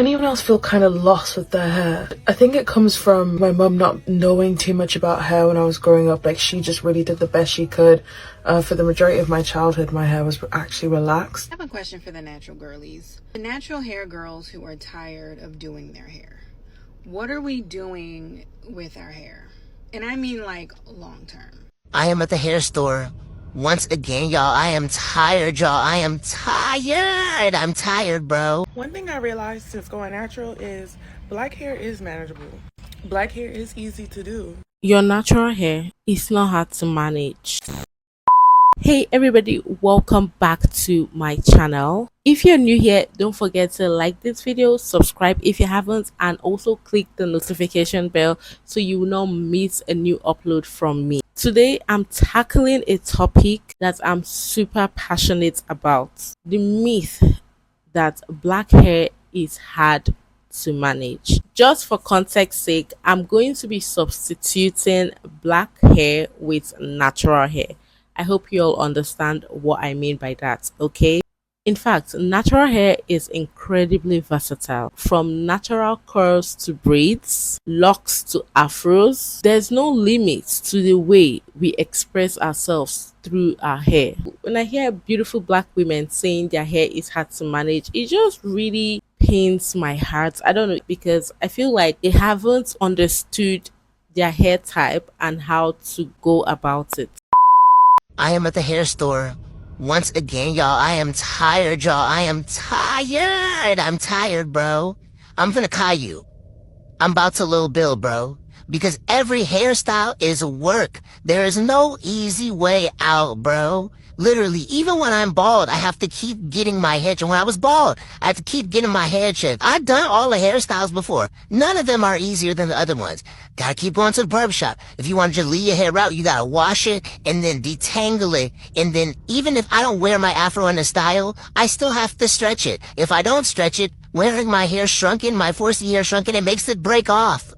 Anyone else feel kind of lost with their hair? I think it comes from my mum not knowing too much about hair when I was growing up. Like, she just really did the best she could. For the majority of my childhood, my hair was actually relaxed. I have a question for the natural girlies. The natural hair girls who are tired of doing their hair. What are we doing with our hair? And I mean like long term. I am at the hair store. Once again, y'all, I am tired, y'all. I am tired. I'm tired, bro. One thing I realized since going natural is black hair is manageable. Black hair is easy to do. Your natural hair is not hard to manage. Hey everybody, welcome back to my channel. If you're new here, don't forget to like this video, subscribe if you haven't, and also click the notification bell so you will not miss a new upload from me. Today I'm tackling a topic that I'm super passionate about: the myth that black hair is hard to manage. Just for context sake, I'm going to be substituting black hair with natural hair. I hope you all understand what I mean by that, okay? In fact, natural hair is incredibly versatile. From natural curls to braids, locks to afros, there's no limit to the way we express ourselves through our hair. When I hear beautiful black women saying their hair is hard to manage, it just really pains my heart. I don't know, because I feel like they haven't understood their hair type and how to go about it. I am at the hair store. Once again, y'all, I am tired, y'all. I am tired. I'm tired, bro. I'm finna call you. I'm about to Lil Bill, bro. Because every hairstyle is work. There is no easy way out, bro. Literally, even when I'm bald, I have to keep getting my hair checked. When I was bald, I have to keep getting my hair checked. I've done all the hairstyles before. None of them are easier than the other ones. Gotta keep going to the barbershop. If you want to just leave your hair out, you gotta wash it and then detangle it. And then even if I don't wear my afro in a style, I still have to stretch it. If I don't stretch it, wearing my hair shrunken, my 4C hair shrunken, it makes it break off.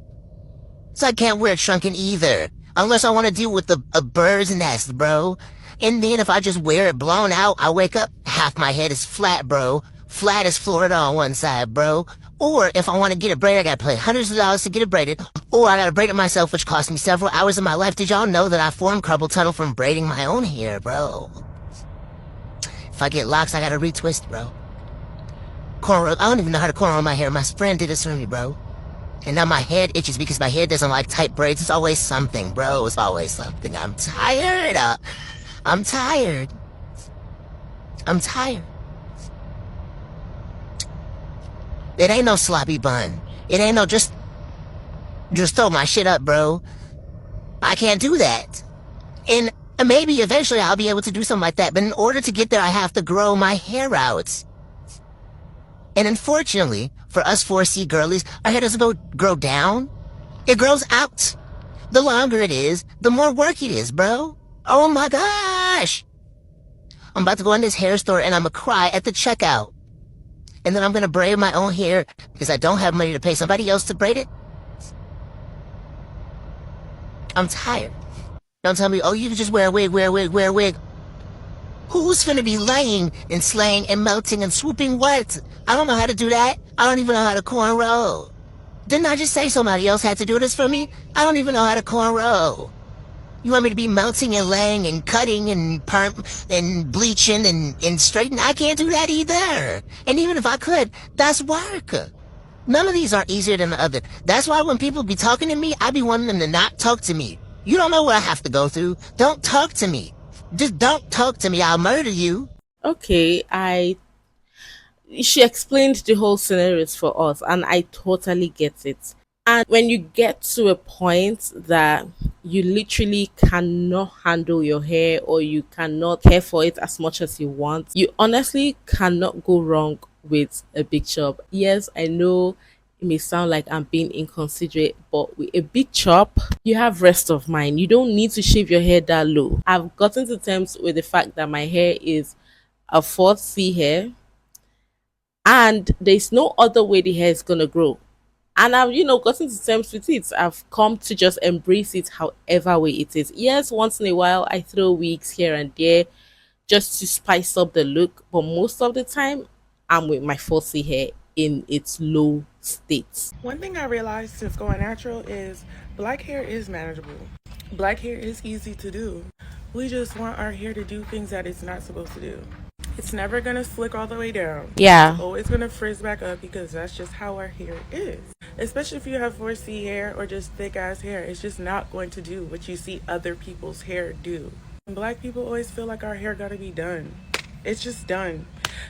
So I can't wear it shrunken either. Unless I want to deal with a bird's nest, bro. And then if I just wear it blown out, I wake up, half my head is flat, bro. Flat as Florida on one side, bro. Or if I want to get it braided, I gotta pay hundreds of dollars to get it braided. Or I gotta braid it myself, which cost me several hours of my life. Did y'all know that I formed carpal tunnel from braiding my own hair, bro? If I get locks, I gotta retwist, bro. Cornrow, I don't even know how to cornrow my hair. My friend did this for me, bro. And now my head itches because my hair doesn't like tight braids. It's always something, bro. It's always something. I'm tired. I'm tired. I'm tired. It ain't no sloppy bun. It ain't no just throw my shit up, bro. I can't do that. And maybe eventually I'll be able to do something like that. But in order to get there, I have to grow my hair out. And unfortunately, for us 4C girlies, our hair doesn't grow down. It grows out. The longer it is, the more work it is, bro. Oh my gosh. I'm about to go in this hair store and I'm gonna cry at the checkout. And then I'm gonna braid my own hair because I don't have money to pay somebody else to braid it. I'm tired. Don't tell me, oh, you can just wear a wig, wear a wig, wear a wig. Who's gonna be laying and slaying and melting and swooping what? I don't know how to do that. I don't even know how to cornrow. Didn't I just say somebody else had to do this for me? I don't even know how to cornrow. You want me to be melting and laying and cutting and perm and bleaching and straightening? I can't do that either. And even if I could, that's work. None of these are easier than the other. That's why when people be talking to me, I be wanting them to not talk to me. You don't know what I have to go through. Don't talk to me. Just don't talk to me. I'll murder you. Okay, she explained the whole scenarios for us and I totally get it. And when you get to a point that you literally cannot handle your hair or you cannot care for it as much as you want, you honestly cannot go wrong with a big chop. Yes, I know it may sound like I'm being inconsiderate, but with a big chop, you have rest of mind. You don't need to shave your hair that low. I've gotten to terms with the fact that my hair is a 4C hair and there's no other way the hair is gonna grow. And I've, gotten to terms with it. I've come to just embrace it however way it is. Yes, once in a while I throw wigs here and there just to spice up the look, but most of the time I'm with my 4C hair. in its low state. One thing I realized since going natural is black hair is manageable. Black hair is easy to do. We just want our hair to do things that it's not supposed to do. It's never gonna slick all the way down. Yeah. It's always gonna frizz back up because that's just how our hair is. Especially if you have 4C hair or just thick ass hair, it's just not going to do what you see other people's hair do. Black people always feel like our hair gotta be done. It's just done.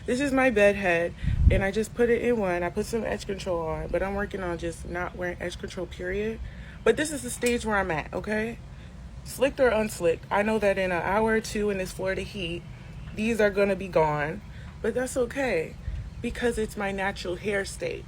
This is my bed head, and I just put it in one. I put some edge control on, but I'm working on just not wearing edge control, period. But this is the stage where I'm at, okay? Slicked or unslicked, I know that in an hour or two in this Florida heat, these are gonna be gone, but that's okay because it's my natural hair state.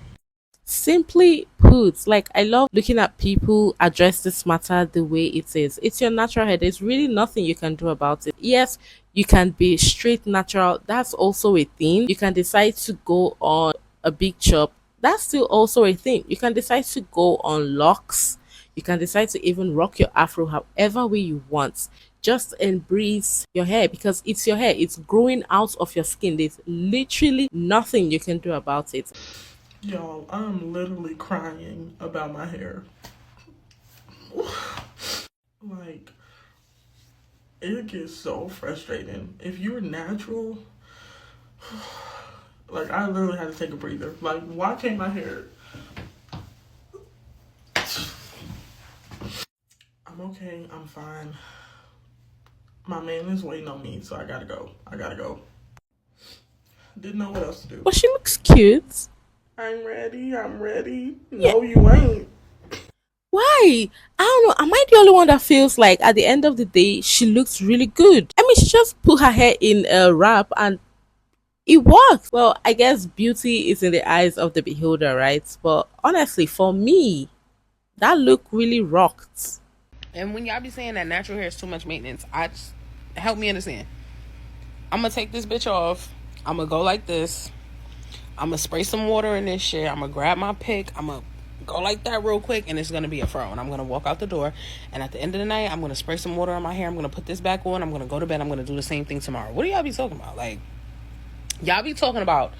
Simply put, like, I love looking at people address this matter the way it is. It's your natural hair. There's really nothing you can do about it. Yes, you can be straight natural. That's also a thing. You can decide to go on a big chop. That's still also a thing. You can decide to go on locks. You can decide to even rock your afro however way you want. Just embrace your hair because it's your hair. It's growing out of your skin. There's literally nothing you can do about it. Y'all, I'm literally crying about my hair. Like, it gets so frustrating. If you're natural, like, I literally had to take a breather. Like, why can't my hair? I'm okay. I'm fine. My man is waiting on me, so I gotta go. Didn't know what else to do. But she looks cute. I'm ready. No, you ain't. Why? I don't know. Am I the only one that feels like at the end of the day, she looks really good? I mean, she just put her hair in a wrap and it works. Well, I guess beauty is in the eyes of the beholder, right? But honestly, for me, that look really rocked. And when y'all be saying that natural hair is too much maintenance, help me understand. I'm gonna take this bitch off. I'm gonna go like this. I'm gonna spray some water in this shit. I'm gonna grab my pick. I'm gonna go like that real quick, and it's gonna be a fro. And I'm gonna walk out the door. And at the end of the night, I'm gonna spray some water on my hair. I'm gonna put this back on. I'm gonna go to bed. I'm gonna do the same thing tomorrow. What do y'all be talking about? Like, y'all be talking about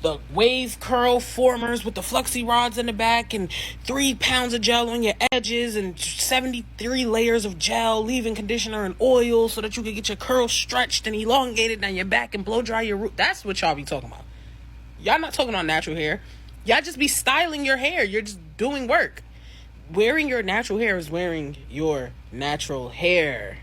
the wave curl formers with the flexi rods in the back and 3 pounds of gel on your edges and 73 layers of gel, leave-in conditioner and oil so that you can get your curls stretched and elongated down your back and blow dry your root. That's what y'all be talking about. Y'all not talking about natural hair. Y'all just be styling your hair. You're just doing work. Wearing your natural hair is wearing your natural hair.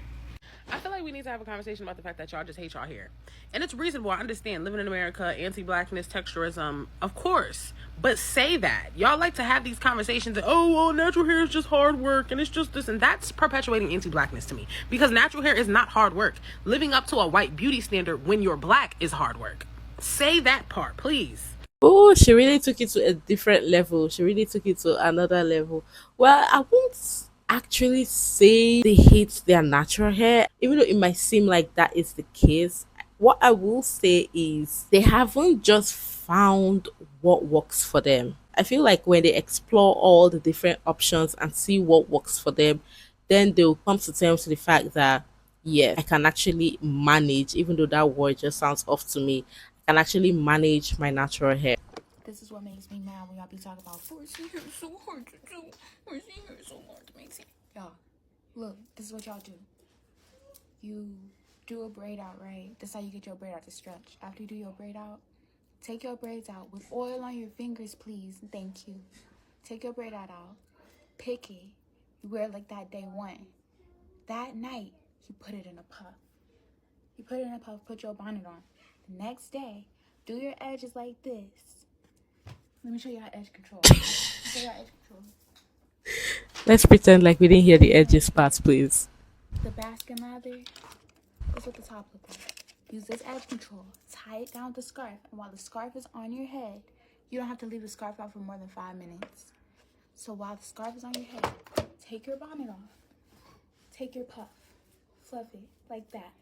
I feel like we need to have a conversation about the fact that y'all just hate y'all hair. And it's reasonable. I understand living in America, anti-blackness, texturism, of course. But say that. Y'all like to have these conversations that, oh, well, natural hair is just hard work and it's just this. And that's perpetuating anti-blackness to me. Because natural hair is not hard work. Living up to a white beauty standard when you're black is hard work. Say that part, please. Oh, she really took it to a different level. She really took it to another level. Well, I won't actually say they hate their natural hair, even though it might seem like that is the case. What I will say is they haven't just found what works for them. I feel like when they explore all the different options and see what works for them, then they'll come to terms with the fact that yes, I can actually manage, even though that word just sounds off to me, I can actually manage my natural hair. This is what makes me mad when y'all be talking about forcing hair so hard to do. Forcing hair so hard to make sense. Y'all, look, this is what y'all do. You do a braid out, right? That's how you get your braid out to stretch. After you do your braid out, take your braids out with oil on your fingers, please. Thank you. Take your braid out. Pick it. You wear it like that day one. That night, you put it in a puff. You put it in a puff, put your bonnet on. The next day, do your edges like this. Let me show you how edge control. Show you how edge control. Let's pretend like we didn't hear the edges parts, please. The basket lather. That's what the top looks like. Use this edge control. Tie it down with the scarf. And while the scarf is on your head, you don't have to leave the scarf out for more than 5 minutes. So while the scarf is on your head, take your bonnet off. Take your puff. Fluff it like that.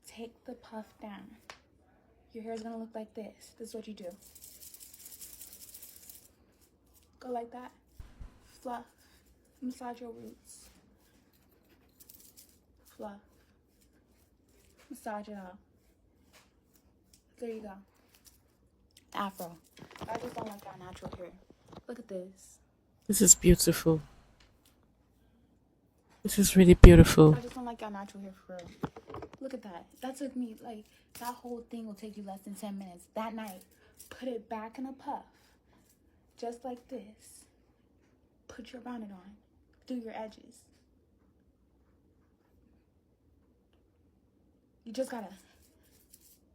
Take the puff down. Your hair is going to look like this. This is what you do. Go like that. Fluff. Massage your roots. Fluff. Massage it out. There you go. afro. I just don't like our natural hair. Look at this. This is beautiful. This is really beautiful. I just don't like our natural hair for real. Look at that. That took me, like, that whole thing will take you less than 10 minutes. That night, put it back in a puff. Just like this. Put your bonnet on. Do your edges. You just gotta,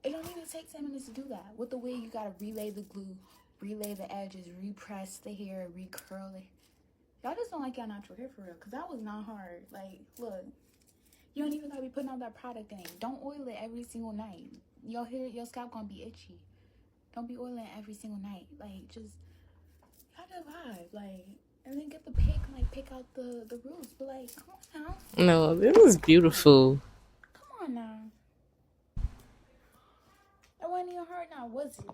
it don't even take 10 minutes to do that. With the wig, you gotta relay the glue, relay the edges, repress the hair, recurl it. Y'all just don't like y'all natural hair for real, because that was not hard. Like, look, you don't even gotta be putting out that product in it. Don't oil it every single night. Your hair, your scalp gonna be itchy. Don't be oiling every single night. Like, just, y'all just vibe. Like, and then get the pick, like, pick out the roots. But, like, come on now. No, this is beautiful. Come on now. It wasn't even hard now, was it?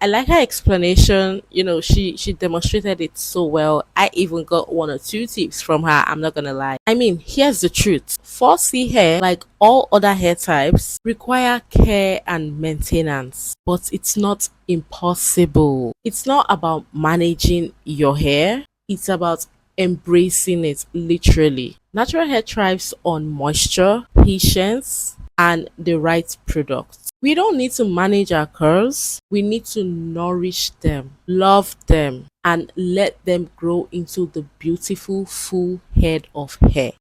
I like her explanation. You know, she demonstrated it so well. I even got 1 or 2 tips from her. I'm not gonna lie. I mean, here's the truth. 4C hair, like all other hair types, require care and maintenance. But it's not impossible. It's not about managing your hair. It's about embracing it, literally. Natural hair thrives on moisture, patience, and the right products. We don't need to manage our curls. We need to nourish them, love them, and let them grow into the beautiful full head of hair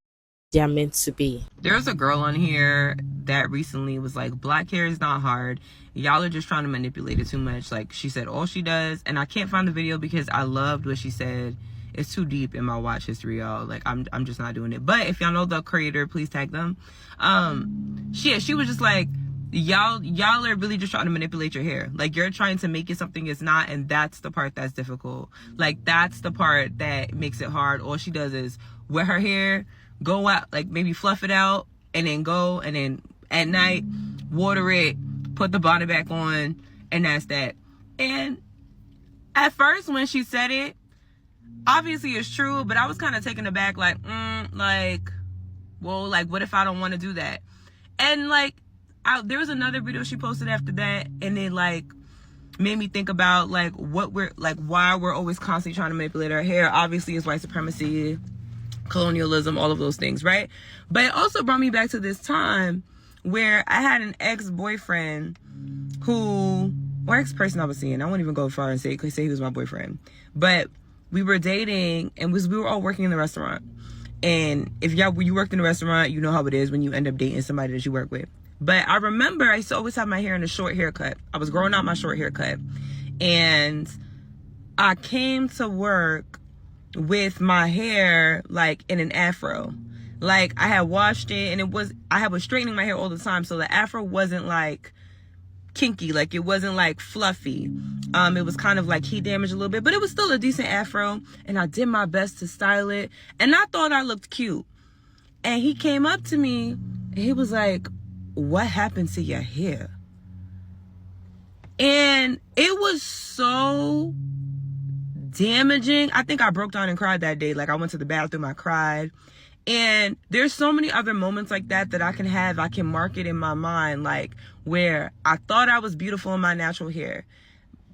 they are meant to be. There's a girl on here that recently was like, black hair is not hard. Y'all are just trying to manipulate it too much. Like, she said all she does, and I can't find the video because I loved what she said. It's too deep in my watch history, y'all. Like, I'm just not doing it. But if y'all know the creator, please tag them. She was just like, y'all are really just trying to manipulate your hair. Like, you're trying to make it something it's not, and that's the part that's difficult. Like, that's the part that makes it hard. All she does is wet her hair, go out, like maybe fluff it out, and then go, and then at night water it, put the bonnet back on, and that's that. And at first when she said it, obviously it's true, but I was kind of taken aback, like, well, like, what if I don't want to do that? And like, there was another video she posted after that, and it like made me think about like what we're like, why we're always constantly trying to manipulate our hair. Obviously it's white supremacy, colonialism, all of those things, right? But it also brought me back to this time where I had an ex-boyfriend or ex-person I was seeing. I won't even go far and say he was my boyfriend, but we were dating, and we were all working in the restaurant. And if you worked in a restaurant, you know how it is when you end up dating somebody that you work with. But I remember I used to always have my hair in a short haircut. I was growing out my short haircut, and I came to work with my hair like in an afro. Like, I had washed it, and I was straightening my hair all the time, so the afro wasn't like kinky, like it wasn't like fluffy. It was kind of like heat damaged a little bit, but it was still a decent afro, and I did my best to style it, and I thought I looked cute. And he came up to me and he was like, what happened to your hair? And it was so damaging. I think I broke down and cried that day. Like, I went to the bathroom, I cried. And there's so many other moments like that I can mark it in my mind, like where I thought I was beautiful in my natural hair.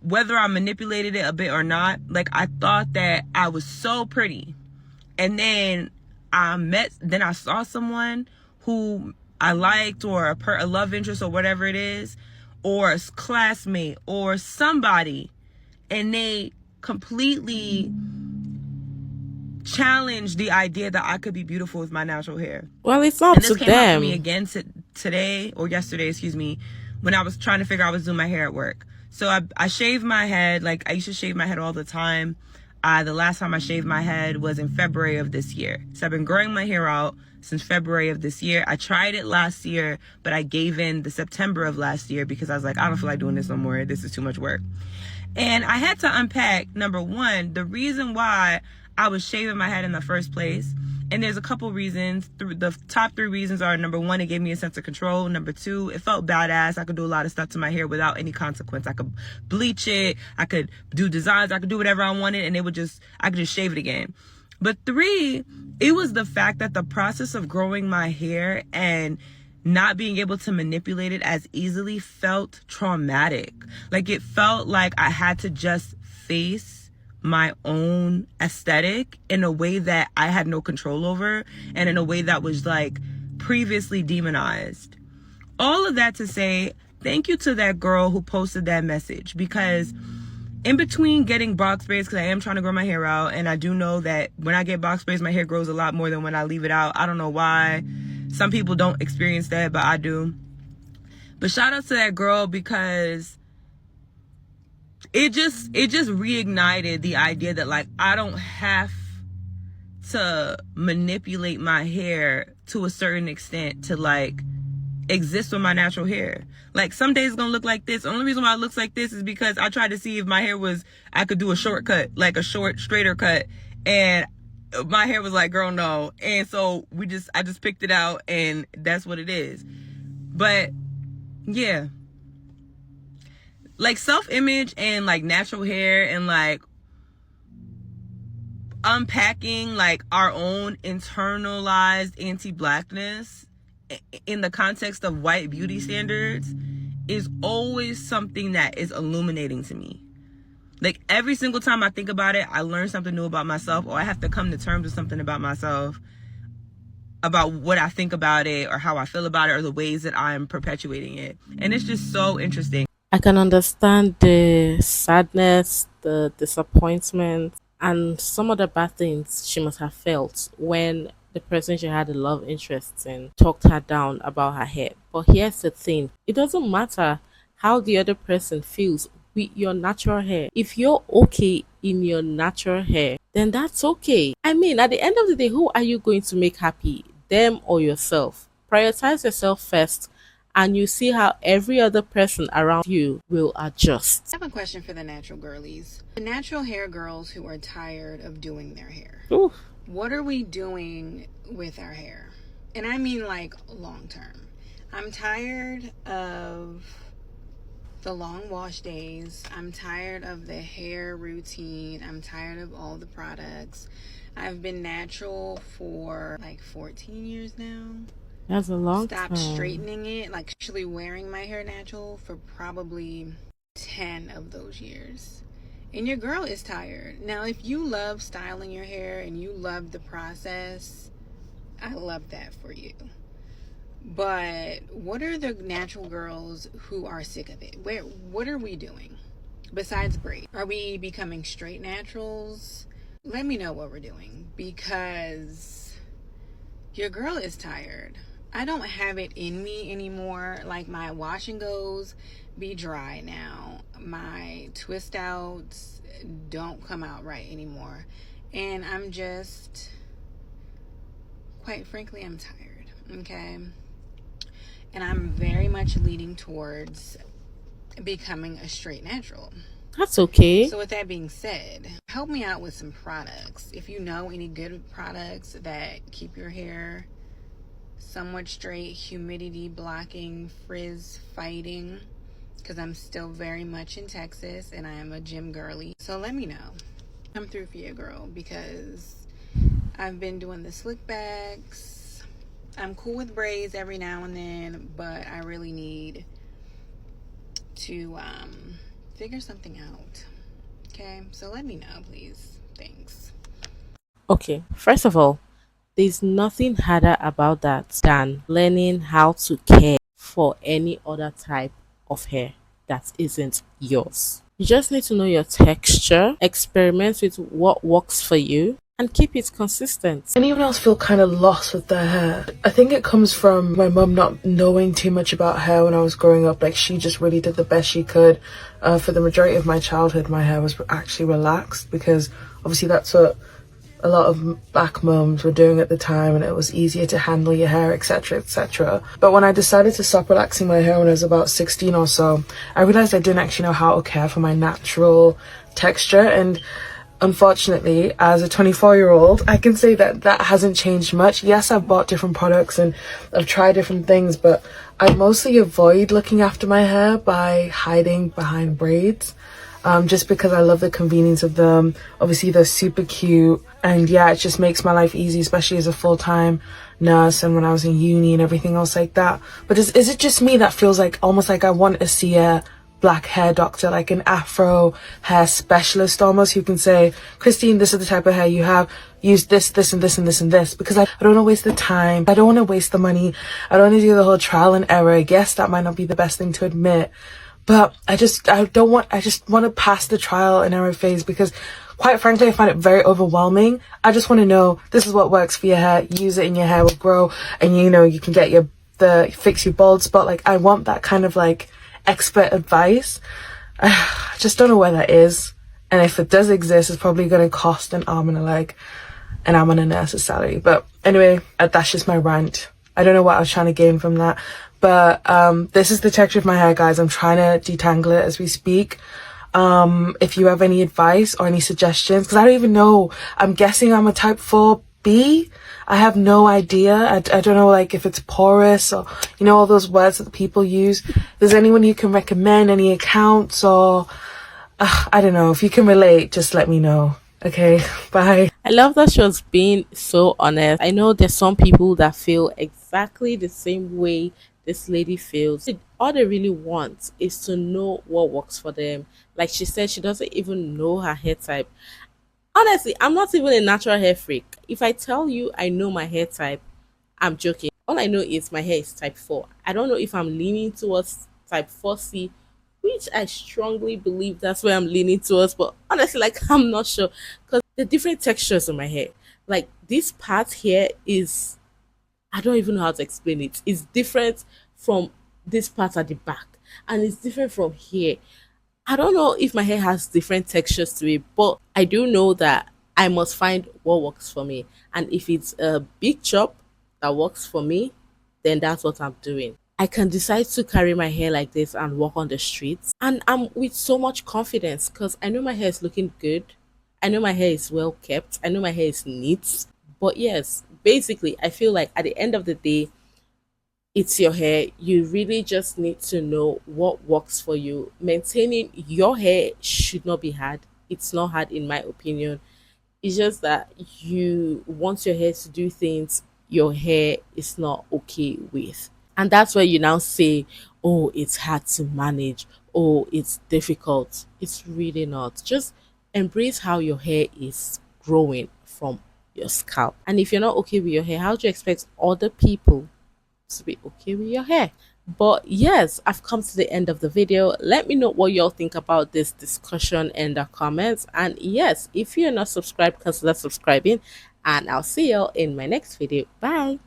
Whether I manipulated it a bit or not, like, I thought that I was so pretty. And then I saw someone who I liked, or a love interest, or whatever it is, or a classmate or somebody, and they completely challenge the idea that I could be beautiful with my natural hair. Well, it's up to them. And this came up for me again today, or yesterday, excuse me, when I was trying to figure out I was doing my hair at work. So I shaved my head. Like, I used to shave my head all the time. The last time I shaved my head was in February of this year. So I've been growing my hair out since February of this year. I tried it last year, but I gave in the September of last year because I was like, I don't feel like doing this no more. This is too much work. And I had to unpack, number one, the reason why I was shaving my head in the first place. And there's a couple reasons. The top 3 reasons are, number 1, it gave me a sense of control. Number 2, it felt badass. I could do a lot of stuff to my hair without any consequence. I could bleach it. I could do designs. I could do whatever I wanted, and I could just shave it again. But 3, it was the fact that the process of growing my hair and not being able to manipulate it as easily felt traumatic. Like, it felt like I had to just face my own aesthetic in a way that I had no control over, and in a way that was like previously demonized. All of that to say, thank you to that girl who posted that message, because in between getting box braids, because I am trying to grow my hair out, and I do know that when I get box braids, my hair grows a lot more than when I leave it out. I don't know why. Some people don't experience that, but I do. But shout out to that girl, because it just reignited the idea that, like, I don't have to manipulate my hair to a certain extent to, like, exist with my natural hair. Like, some days it's gonna look like this. The only reason why it looks like this is because I tried to see if my hair was, I could do a shortcut, like a short, straighter cut, and my hair was like, girl, no. And so I just picked it out, and that's what it is. But yeah, like, self-image and like natural hair, and like unpacking like our own internalized anti-blackness in the context of white beauty standards is always something that is illuminating to me. Like, every single time I think about it, I learn something new about myself, or I have to come to terms with something about myself, about what I think about it, or how I feel about it, or the ways that I'm perpetuating it. And it's just so interesting. I can understand the sadness, the disappointment, and some of the bad things she must have felt when the person she had a love interest in talked her down about her hair. But here's the thing, it doesn't matter how the other person feels with your natural hair. If you're okay in your natural hair, then that's okay. I mean, at the end of the day, who are you going to make happy? Them or yourself? Prioritize yourself first, and you see how every other person around you will adjust. I have a question for the natural girlies. The natural hair girls who are tired of doing their hair. Ooh. What are we doing with our hair? And I mean, like, long term. I'm tired of the long wash days. I'm tired of the hair routine. I'm tired of all the products. I've been natural for like 14 years now. That's a long Stopped time. straightening it, like actually wearing my hair natural, for probably 10 of those years. And your girl is tired. Now, if you love styling your hair and you love the process, I love that for you. But what are the natural girls who are sick of it? What are we doing besides braid? Are we becoming straight naturals? Let me know what we're doing, because your girl is tired. I don't have it in me anymore. Like, my wash and goes be dry now. My twist outs don't come out right anymore. And I'm just, quite frankly, I'm tired, okay? And I'm very much leaning towards becoming a straight natural. That's okay. So with that being said, help me out with some products. If you know any good products that keep your hair somewhat straight, humidity blocking, frizz fighting, because I'm still very much in Texas and I am a gym girly. So let me know. Come through for your girl, because I've been doing the slick backs. I'm cool with braids every now and then, but I really need to figure something out. Okay, so let me know, please. Thanks. Okay, first of all, there's nothing harder about that than learning how to care for any other type of hair that isn't yours. You just need to know your texture, experiment with what works for you, and keep it consistent. Anyone else feel kind of lost with their hair? I think it comes from my mum not knowing too much about hair when I was growing up. Like, she just really did the best she could. For the majority of my childhood, my hair was actually relaxed, because obviously that's what a lot of black mums were doing at the time, and it was easier to handle your hair, etc, etc. But when I decided to stop relaxing my hair when I was about 16 or so, I realized I didn't actually know how to care for my natural texture. And unfortunately, as a 24-year-old, I can say that that hasn't changed much. Yes, I've bought different products and I've tried different things, but I mostly avoid looking after my hair by hiding behind braids. just because I love the convenience of them. Obviously they're super cute, and yeah, it just makes my life easy, especially as a full-time nurse and when I was in uni and everything else like that. But is it just me that feels like almost like I want to see a black hair doctor, like an afro hair specialist almost, who can say, Christine, this is the type of hair you have, use this, this, and this, and this, and this, because I don't want to waste the time, I don't want to waste the money, I don't want to do the whole trial and error. Yes, that might not be the best thing to admit, but I just want to pass the trial and error phase, because quite frankly, I find it very overwhelming. I just want to know, this is what works for your hair, use it and your hair will grow, and you know, you can get fix your bald spot. Like, I want that kind of like expert advice. I just don't know where that is, and if it does exist, it's probably going to cost an arm and a leg, and I'm on a nurse's salary. But anyway, that's just my rant. I don't know what I was trying to gain from that, but this is the texture of my hair, guys. I'm trying to detangle it as we speak. If you have any advice or any suggestions, because I don't even know, I'm guessing I'm a type 4B. I have no idea. I don't know, like, if it's porous or, you know, all those words that people use. If there's anyone you can recommend, any accounts, or I don't know, if you can relate, just let me know. Okay, bye. I love that she was being so honest. I know there's some people that feel exactly the same way this lady feels. All they really want is to know what works for them. Like she said, she doesn't even know her hair type. Honestly, I'm not even a natural hair freak. If I tell you I know my hair type, I'm joking. All I know is my hair is type 4. I don't know if I'm leaning towards type 4C, which I strongly believe that's where I'm leaning towards, but honestly, like, I'm not sure, because the different textures of my hair, like this part here is, I don't even know how to explain it. It's different from this part at the back, and it's different from here. I don't know if my hair has different textures to it, but I do know that I must find what works for me. And if it's a big chop that works for me, then that's what I'm doing. I can decide to carry my hair like this and walk on the streets, and I'm with so much confidence because I know my hair is looking good. I know my hair is well kept. I know my hair is neat. But yes, basically, I feel like at the end of the day, it's your hair. You really just need to know what works for you. Maintaining your hair should not be hard. It's not hard, in my opinion. It's just that you want your hair to do things your hair is not okay with. And that's where you now say, oh, it's hard to manage. Oh, it's difficult. It's really not. Just embrace how your hair is growing from your scalp. And if you're not okay with your hair, how do you expect other people to be okay with your hair? But yes, I've come to the end of the video. Let me know what y'all think about this discussion in the comments. And yes, if you're not subscribed, consider subscribing. And I'll see y'all in my next video. Bye.